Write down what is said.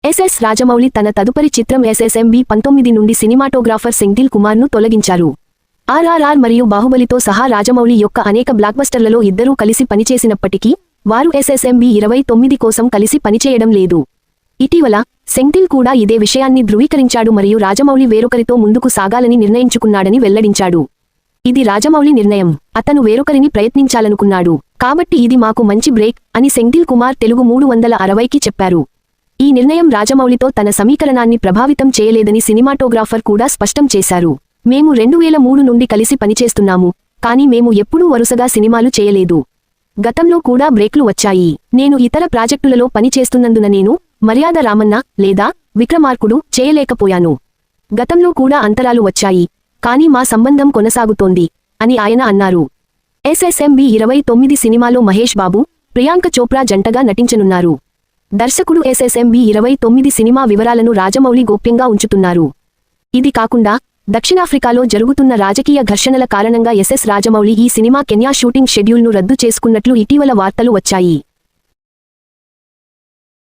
SS Rajamouli తన తదుపరి చిత్రం ఎస్ఎస్ఎంబి 19 నుండి సినిమాటోగ్రాఫర్ సెంథిల్ కుమార్ను తొలగించారు. ఆర్ఆర్ఆర్ మరియు బాహుబలితో సహా రాజమౌళి యొక్క అనేక బ్లాక్బస్టర్లలో ఇద్దరూ కలిసి పనిచేసినప్పటికీ వారు ఎస్ఎస్ఎంబి 29 కోసం కలిసి పనిచేయడం లేదు. ఇటీవల సెంథిల్ కూడా ఇదే విషయాన్ని ధృవీకరించాడు మరియు రాజమౌళి వేరొకరితో ముందుకు సాగాలని నిర్ణయించుకున్నాడని వెల్లడించాడు. ఇది రాజమౌళి నిర్ణయం. అతను వేరొకరిని ప్రయత్నించాలనుకున్నాడు. కాబట్టి ఇది మాకు మంచి బ్రేక్ అని సెంథిల్ కుమార్ తెలుగు 360కి చెప్పారు. ఈ నిర్ణయం రాజమౌళితో తన సమీకరణాన్ని ప్రభావితం చేయలేదని సినిమాటోగ్రాఫర్ కూడా స్పష్టం చేశారు. మేము 2003 నుండి కలిసి పనిచేస్తున్నాము, కానీ మేము ఎప్పుడూ వరుసగా సినిమాలు చేయలేదు. గతంలో కూడా బ్రేక్లు వచ్చాయి. నేను ఇతర ప్రాజెక్టులలో పనిచేస్తున్నందున నేను మర్యాద రామన్న లేదా విక్రమార్కుడు చేయలేకపోయాను. గతంలో కూడా అంతరాలు వచ్చాయి, కానీ మా సంబంధం కొనసాగుతోంది అని ఆయన అన్నారు. ఎస్ఎస్ఎంబి 29 సినిమాలో మహేష్ బాబు, ప్రియాంక చోప్రా జంటగా నటించనున్నారు. దర్శకుడు ఎస్ఎస్ఎంబి 29 సినిమా వివరాలను రాజమౌళి గోప్యంగా ఉంచుతున్నారు. ఇది కాకుండా దక్షిణాఫ్రికాలో జరుగుతున్న రాజకీయ ఘర్షణల కారణంగా ఎస్ఎస్ రాజమౌళి ఈ సినిమా కెన్యా షూటింగ్ షెడ్యూల్ను రద్దు చేసుకున్నట్లు ఇటీవల వార్తలు వచ్చాయి.